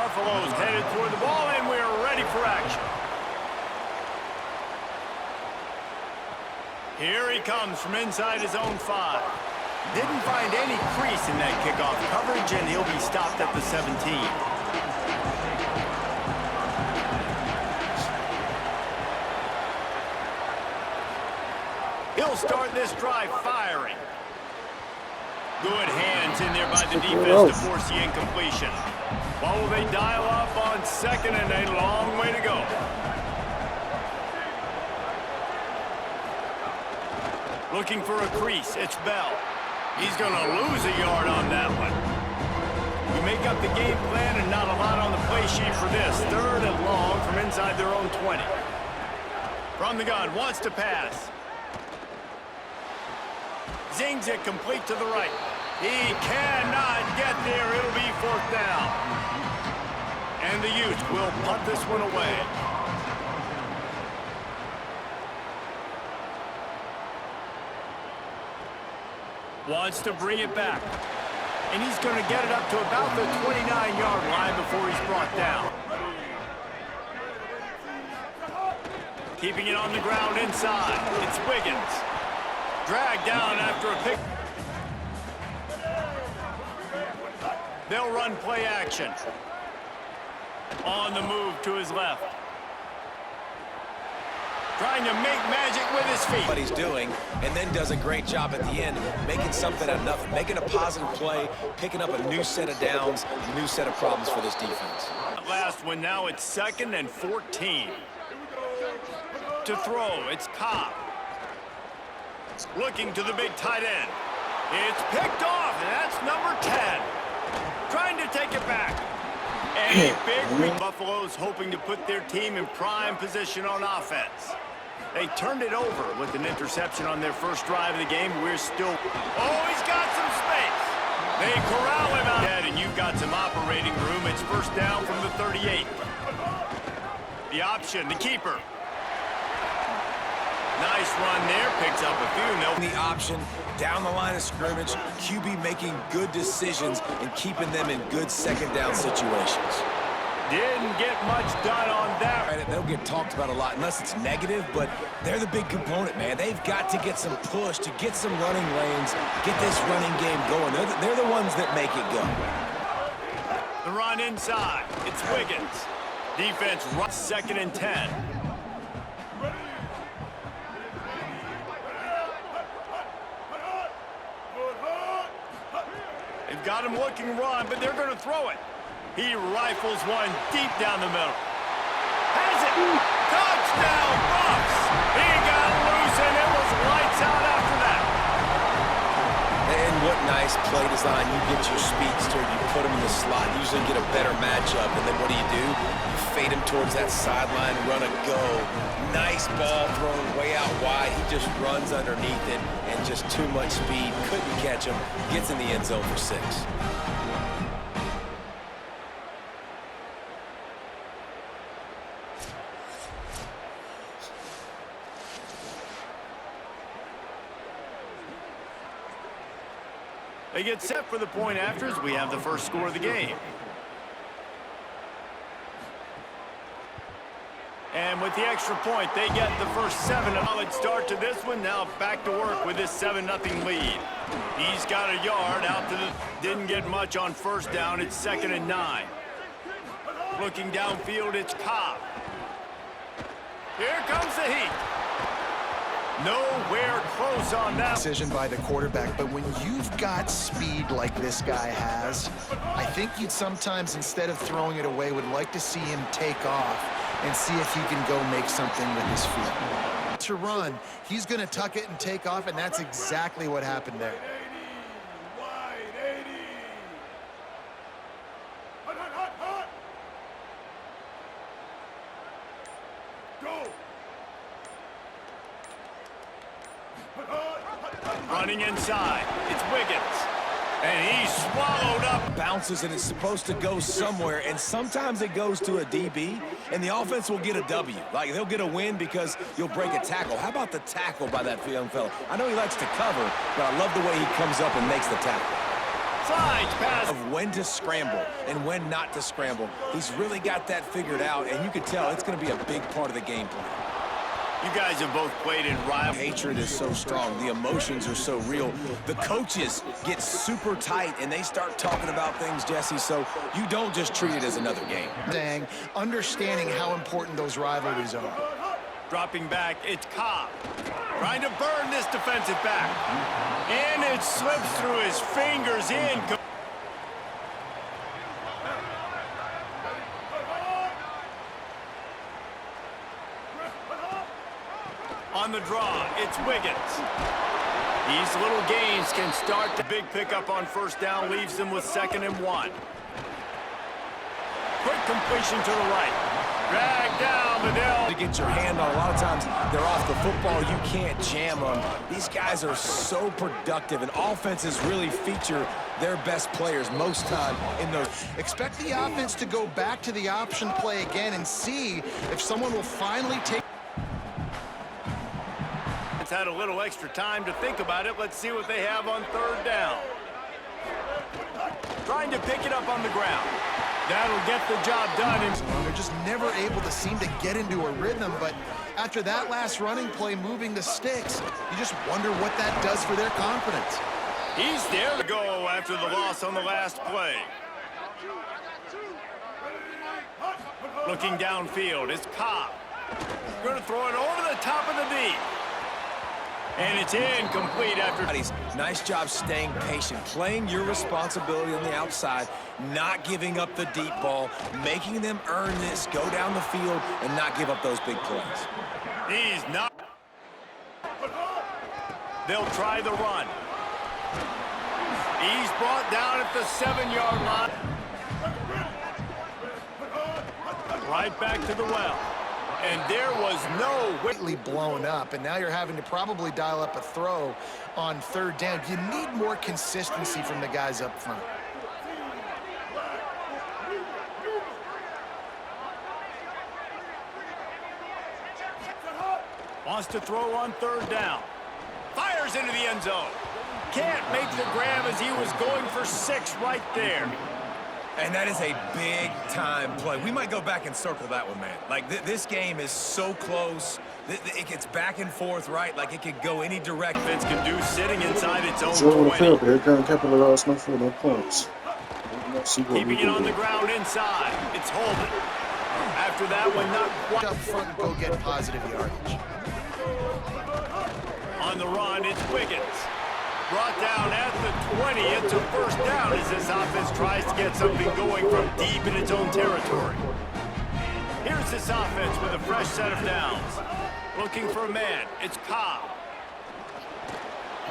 Buffalo's headed toward the ball, and we're ready for action. Here he comes from inside his own 5. Didn't find any crease in that kickoff coverage, and he'll be stopped at the 17. He'll start this drive firing. Good hands in there by the defense to force the incompletion. Well, will they dial up on second, and a long way to go. Looking for a crease, it's Bell. He's going to lose a yard on that one. You make up the game plan and not a lot on the play sheet for this. 3rd and long from inside their own 20. From the gun, wants to pass. Zings it complete to the right. He cannot get there. It'll be 4th down. And the Utes will punt this one away. Wants to bring it back. And he's going to get it up to about the 29-yard line before he's brought down. Keeping it on the ground inside. It's Wiggins. Dragged down after a pick. They'll run play action. On the move to his left. Trying to make magic with his feet. What he's doing, and then does a great job at the end, making something out of nothing, making a positive play, picking up a new set of downs, a new set of problems for this defense. Last one, now it's 2nd and 14. To throw, it's Cobb. Looking to the big tight end. It's picked off, and that's number 10. Trying to take it back. And a big Buffalo's hoping to put their team in prime position on offense. They turned it over with an interception on their first drive of the game. We're still... Oh, he's got some space. They corral him out ahead, and you've got some operating room. It's 1st down from the 38. The option, the keeper. Nice run there, picks up a few. The option, down the line of scrimmage, QB making good decisions and keeping them in good 2nd down situations. Didn't get much done on that. Right, they'll get talked about a lot unless it's negative, but they're the big component, man. They've got to get some push, to get some running lanes, get this running game going. They're the ones that make it go. The run inside. It's Wiggins. Defense runs 2nd and 10. They've got him looking run, but they're going to throw it. He rifles one deep down the middle. Has it! Touchdown, Buffs! He got loose, and it was lights out after that. And what nice play design. You get your speedster, you put him in the slot, usually get a better matchup, and then what do? You fade him towards that sideline, run a go. Nice ball thrown way out wide. He just runs underneath it, and just too much speed. Couldn't catch him. Gets in the end zone for 6. They get set for the point afters. We have the first score of the game. And with the extra point, they get the first 7. A solid start to this one. Now back to work with this 7-0 lead. He's got a yard out to the... Didn't get much on 1st down. It's 2nd and 9. Looking downfield, it's Cobb. Here comes the heat. Nowhere close on that. Decision by the quarterback, but when you've got speed like this guy has, I think you'd sometimes, instead of throwing it away, would like to see him take off and see if he can go make something with his feet. To run, he's going to tuck it and take off, and that's exactly what happened there. Running inside, it's Wiggins. And he's swallowed up. Bounces, and it's supposed to go somewhere, and sometimes it goes to a DB, and the offense will get a W. Like, they'll get a win because you'll break a tackle. How about the tackle by that young fella? I know he likes to cover, but I love the way he comes up and makes the tackle. Slides past. Of when to scramble and when not to scramble. He's really got that figured out, and you can tell it's going to be a big part of the game plan. You guys have both played in rival. Hatred is so strong. The emotions are so real. The coaches get super tight, and they start talking about things, Jesse, so you don't just treat it as another game. Dang, understanding how important those rivalries are. Dropping back, it's Cobb. Trying to burn this defensive back. And it slips through his fingers in. On the draw, it's Wiggins. These little gains can start. The big pickup on first down leaves them with 2nd and 1. Quick completion to the right. Drag down Liddell. To get your hand on, a lot of times they're off the football. You can't jam them. These guys are so productive, and offenses really feature their best players most time in those. Expect the offense to go back to the option play again and see if someone will finally take. Had a little extra time to think about it. Let's see what they have on 3rd down. Trying to pick it up on the ground. That'll get the job done. They're just never able to seem to get into a rhythm, but after that last running play moving the sticks, you just wonder what that does for their confidence. He's there to go after the loss on the last play. Looking downfield, it's Cobb. Going to throw it over the top of the knee. And it's incomplete after. Nice job staying patient, playing your responsibility on the outside, not giving up the deep ball, making them earn this, go down the field, and not give up those big plays. He's not. They'll try the run. He's brought down at the 7-yard line. Right back to the well. And there was no Whitley blown up, and now you're having to probably dial up a throw on 3rd down. You need more consistency from the guys up front. Wants to throw on 3rd down. Fires into the end zone. Can't make the grab as he was going for 6 right there. And that is a big-time play. We might go back and circle that one, man. Like, this game is so close. It gets back and forth, right? Like, it could go any direction. Defense can do sitting inside its own Joe 20. Field, they're going to capitalize no further points. Keeping it on the ground inside. It's Holden. After that one, not quite. Up front and go get positive yardage. On the run, it's Wiggins. Brought down at the 20. It's a 1st down as this offense tries to get something going from deep in its own territory. Here's this offense with a fresh set of downs. Looking for a man. It's Cobb.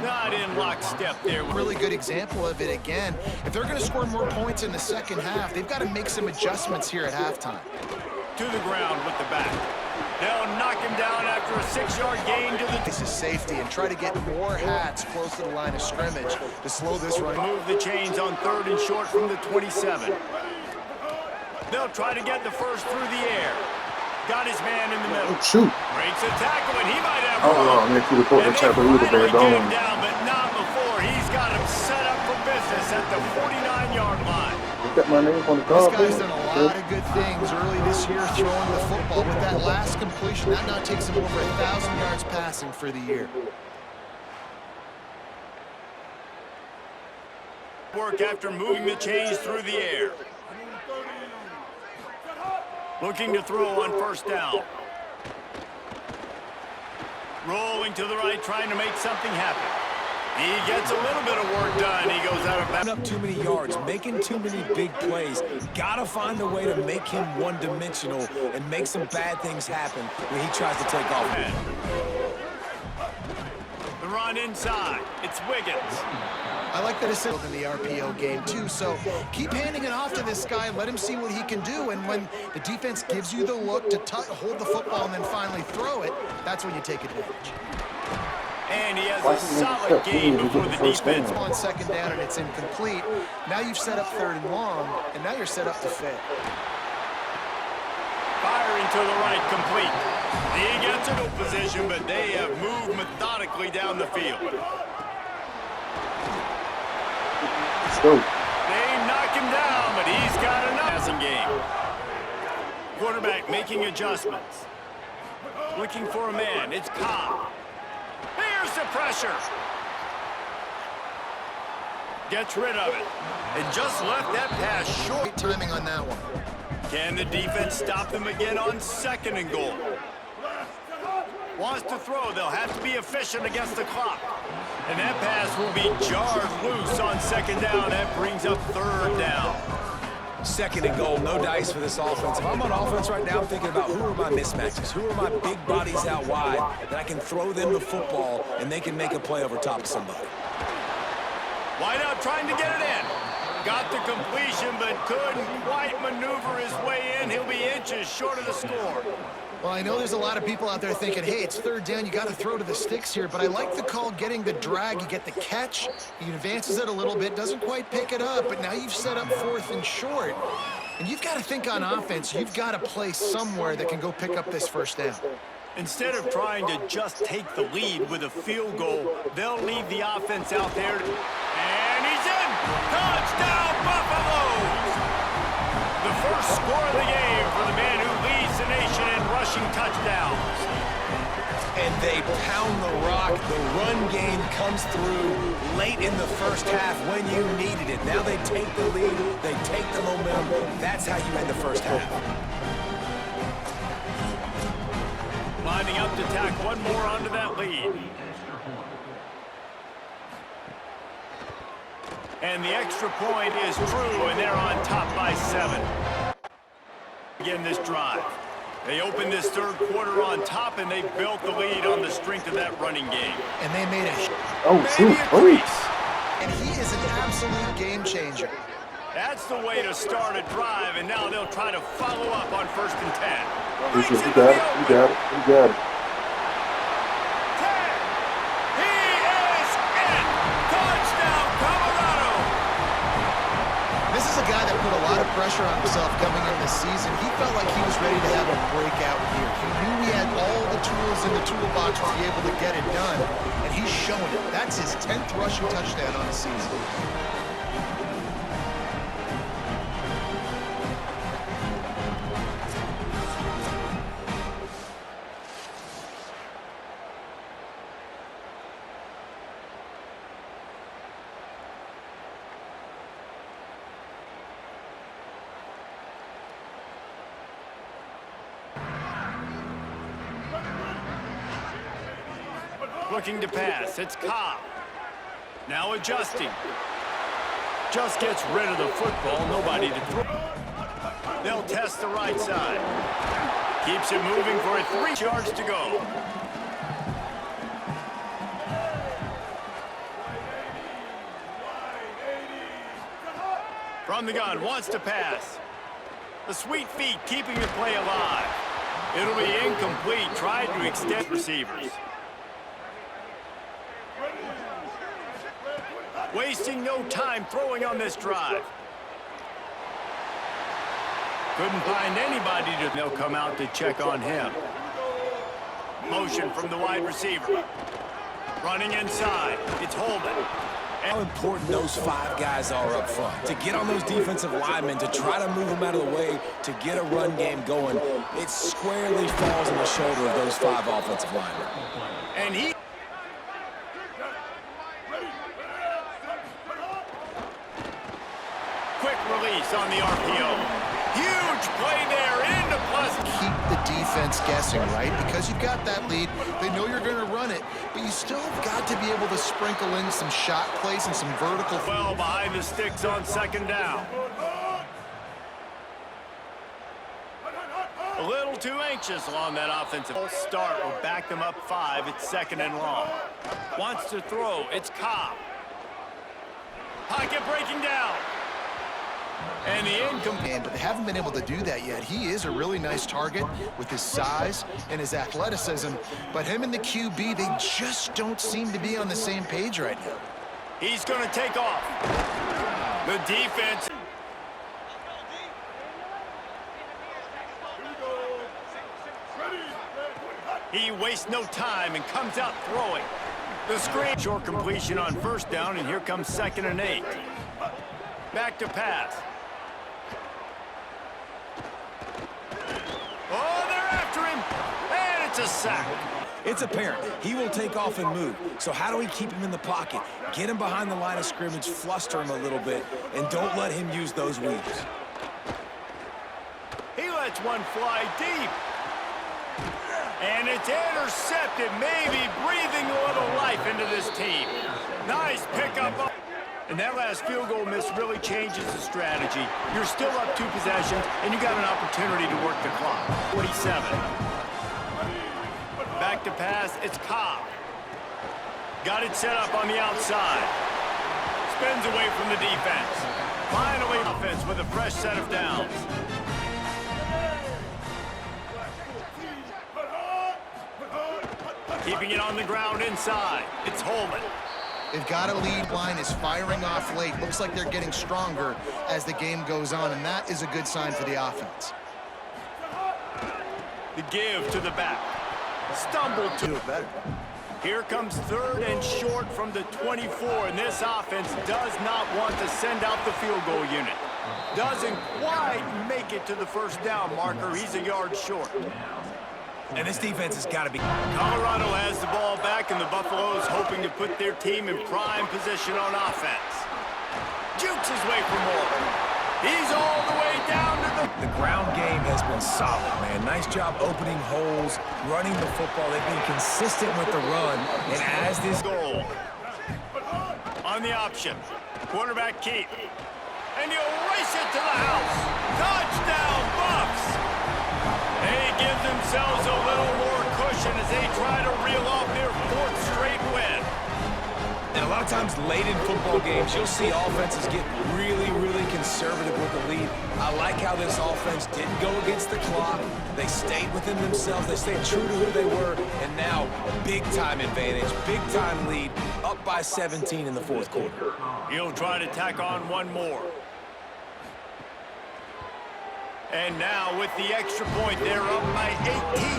Not in lockstep there. Really good example of it again. If they're going to score more points in the 2nd half, they've got to make some adjustments here at halftime. To the ground with the back. They'll knock him down after a 6-yard gain to the. This is safety and try to get more hats close to the line of scrimmage to slow this run. Move the chains on 3rd and short from the 27. They'll try to get the first through the air. Got his man in the middle. Oh, shoot. Breaks a tackle, and he might have. Oh, man, you report the tackle either, man. Get him down, but not before. He's got him set up for business at the 49-yard line. You got my name on the card. This guy's done a lot of good things early this year throwing the football. With that last completion, that now takes him over 1,000 yards passing for the year. Work after moving the chains through the air. Looking to throw on 1st down. Rolling to the right, trying to make something happen. He gets a little bit of work done. He goes out of bounds. Up too many yards, making too many big plays. Gotta find a way to make him one-dimensional and make some bad things happen when he tries to take off. The run inside. It's Wiggins. I like that it's in the RPO game too, so keep handing it off to this guy, let him see what he can do, and when the defense gives you the look to hold the football and then finally throw it, that's when you take advantage. And he has a solid game before the defense. On 2nd down and it's incomplete. Now you've set up 3rd and long, and now you're set up to fit. Firing to the right, complete. He gets in a position, but they have moved methodically down the field. go. They knock him down, but he's got enough. Passing game. Quarterback making adjustments. Looking for a man. It's Cobb. Here's the pressure. Gets rid of it. And just left that pass short. Great timing on that one. Can the defense stop them again on 2nd and goal? Wants to throw. They'll have to be efficient against the clock. And that pass will be jarred loose on 2nd down. That brings up 3rd down. 2nd and goal, no dice for this offense. If I'm on offense right now, I'm thinking about who are my mismatches, who are my big bodies out wide that I can throw them the football and they can make a play over top of somebody. Wideout trying to get it in. Got the completion, but couldn't quite maneuver his way in. He'll be inches short of the score. Well, I know there's a lot of people out there thinking, hey, it's 3rd down, you got to throw to the sticks here, but I like the call getting the drag. You get the catch, he advances it a little bit, doesn't quite pick it up, but now you've set up 4th and short. And you've got to think on offense, you've got to play somewhere that can go pick up this 1st down. Instead of trying to just take the lead with a field goal, they'll leave the offense out there. And he's in! Touchdown, Buffaloes! The first score of the game for the man who leads the nation in rushing touchdowns. And they pound the rock. The run game comes through late in the 1st half when you needed it. Now they take the lead. They take the momentum. That's how you end the 1st half. Lining up to tack one more onto that lead. And the extra point is true, and they're on top by 7. Again, this drive. They opened this 3rd quarter on top, and they built the lead on the strength of that running game. And they made a And he is an absolute game changer. That's the way to start a drive, and now they'll try to follow up on 1st and 10. You got it. You got it. You got it. 10. He is in. Touchdown, Colorado. This is a guy that put a lot of pressure on himself coming in this season. He felt like he was ready to have a breakout year. He knew he had all the tools in the toolbox to be able to get it done, and he's showing it. That's his 10th rushing touchdown on the season. Looking to pass. It's Cobb. Now adjusting. Just gets rid of the football. Nobody to throw. They'll test the right side. Keeps it moving for a 3 yards to go. From the gun, wants to pass. The sweet feet keeping the play alive. It'll be incomplete. Tried to extend receivers. Wasting no time throwing on this drive. Couldn't find anybody to... They'll come out to check on him. Motion from the wide receiver. Running inside. It's Holden. How important those 5 guys are up front. To get on those defensive linemen, to try to move them out of the way, to get a run game going, it squarely falls on the shoulder of those 5 offensive linemen. And he... Quick release on the RPO. Huge play there into Pleasant. Keep the defense guessing, right? Because you've got that lead. They know you're going to run it, but you still have got to be able to sprinkle in some shot plays and some vertical. Well behind the sticks on 2nd down. A little too anxious along that offensive start will back them up 5. It's 2nd and long. Wants to throw. It's Cobb. Pocket breaking down. And the incomplete. But they haven't been able to do that yet. He is a really nice target with his size and his athleticism. But him and the QB, they just don't seem to be on the same page right now. He's going to take off. The defense. He wastes no time and comes out throwing. The screen. Short completion on 1st down, and here comes 2nd and 8. Back to pass. Oh, they're after him. And it's a sack. It's apparent he will take off and move. So how do we keep him in the pocket? Get him behind the line of scrimmage, fluster him a little bit, and don't let him use those weaves. He lets one fly deep. And it's intercepted, maybe breathing a little life into this team. Nice pickup. And that last field goal miss really changes the strategy. You're still up 2 possessions, and you got an opportunity to work the clock. 47. Back to pass, it's Cobb. Got it set up on the outside. Spins away from the defense. Finally, offense with a fresh set of downs. Keeping it on the ground inside. It's Holman. They've got a lead. Line is firing off late. Looks like they're getting stronger as the game goes on, and that is a good sign for the offense. The give to the back. Stumbled to it better. Here comes 3rd and short from the 24, and this offense does not want to send out the field goal unit. Doesn't quite make it to the first down marker. He's a yard short. And this defense has got to be... Colorado has the ball back, and the Buffaloes hoping to put their team in prime position on offense. Jukes his way for more. He's all the way down to The ground game has been solid, man. Nice job opening holes, running the football. They've been consistent with the run. And as this... goal. On the option. Quarterback keep. And he'll race it to the house. Touchdown, Buffs! They give themselves a little more cushion as they try to reel off their 4th straight win. And a lot of times late in football games, you'll see offenses get really, really conservative with the lead. I like how this offense didn't go against the clock. They stayed within themselves. They stayed true to who they were. And now, big-time advantage, big-time lead, up by 17 in the 4th quarter. He'll try to tack on one more. And now with the extra point, they're up by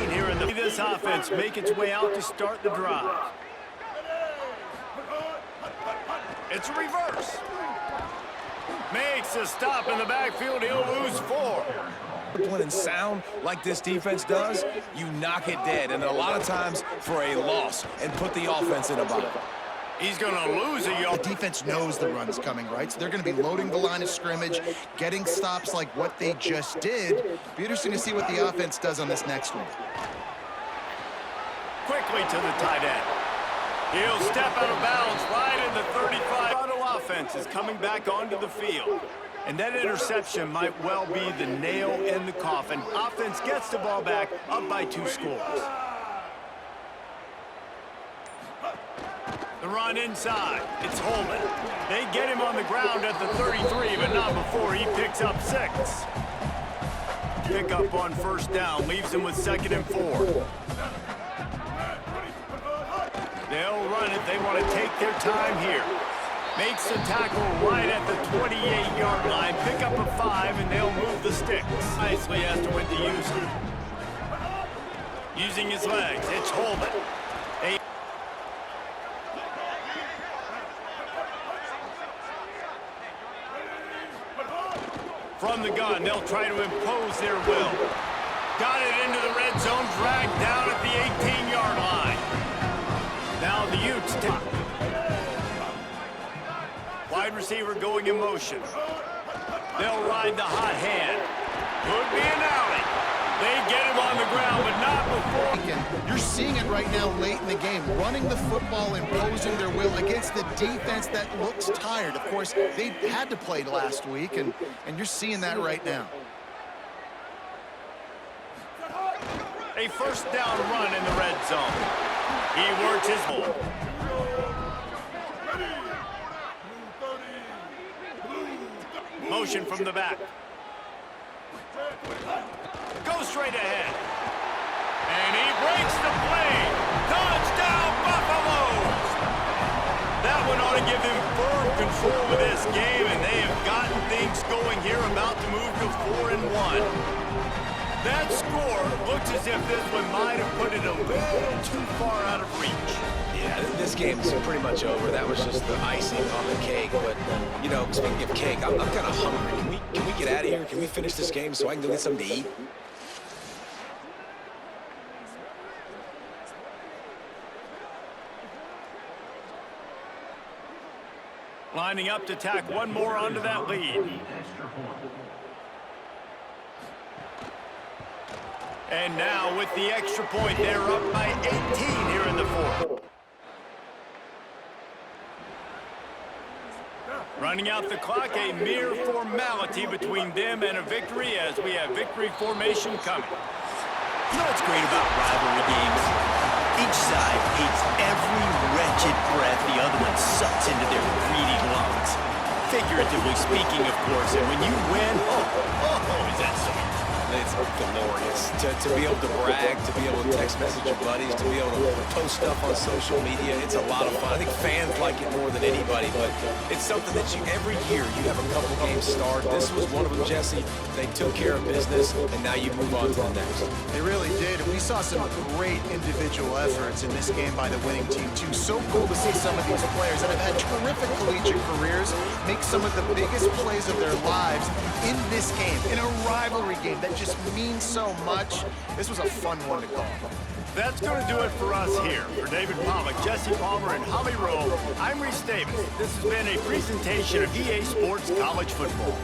18 here in the... This offense make its way out to start the drive. It's a reverse. Makes a stop in the backfield. He'll lose 4. When in sound like this defense does, you knock it dead. And a lot of times for a loss and put the offense in a bind. He's going to lose a yard. The defense knows the run's coming, right? So they're going to be loading the line of scrimmage, getting stops like what they just did. Be interesting to see what the offense does on this next one. Quickly to the tight end. He'll step out of bounds right in the 35. Colorado offense is coming back onto the field. And that interception might well be the nail in the coffin. Offense gets the ball back, up by 2 scores. The run inside. It's Holman. They get him on the ground at the 33, but not before he picks up 6. Pick up on 1st down, leaves him with 2nd and 4. They'll run it. They want to take their time here. Makes the tackle right at the 28-yard line. Pick up a 5, and they'll move the sticks. Nicely as to when to use it. Using his legs, it's Holman. From the gun, they'll try to impose their will. Got it into the red zone, dragged down at the 18-yard line. Now the Utes take. Wide receiver going in motion. They'll ride the hot hand. Could be an alley. They get him on the ground, but not before. You're seeing it right now late in the game, running the football, imposing their will against the defense that looks tired. Of course, they had to play last week, and you're seeing that right now. A 1st down run in the red zone. He works his hole. Motion from the back. Go straight ahead. And he breaks the play. Touchdown, Buffaloes! That one ought to give him firm control of this game, and they have gotten things going here, about to move to 4-1. That score looks as if this one might have put it a little too far out of reach. Yeah, this this game is pretty much over. That was just the icing on the cake. But, you know, speaking of cake, I'm kind of hungry. Can we get out of here? Can we finish this game so I can go get something to eat? Lining up to tack one more onto that lead. And now with the extra point, they're up by 18 here in the fourth. Running out the clock, a mere formality between them and a victory as we have victory formation coming. You know what's great about rivalry games? Each side hates every wretched breath the other one sucks into their greedy lungs. Figuratively speaking, of course, and when you win, is that sweet? It's glorious to be able to brag, to be able to text message your buddies, to be able to post stuff on social media. It's a lot of fun. I think fans like it more than anybody, but it's something that every year you have a couple games start. This was one of them, Jesse. They took care of business, and now you move on to the next. They really did. We saw some great individual efforts in this game by the winning team, too. So cool to see some of these players that have had terrific collegiate careers make some of the biggest plays of their lives in this game, in a rivalry game that just means so much. This was a fun one to call. That's going to do it for us here. For David Pollack, Jesse Palmer, and Holly Rowe, I'm Reese Davis. This has been a presentation of EA Sports College Football.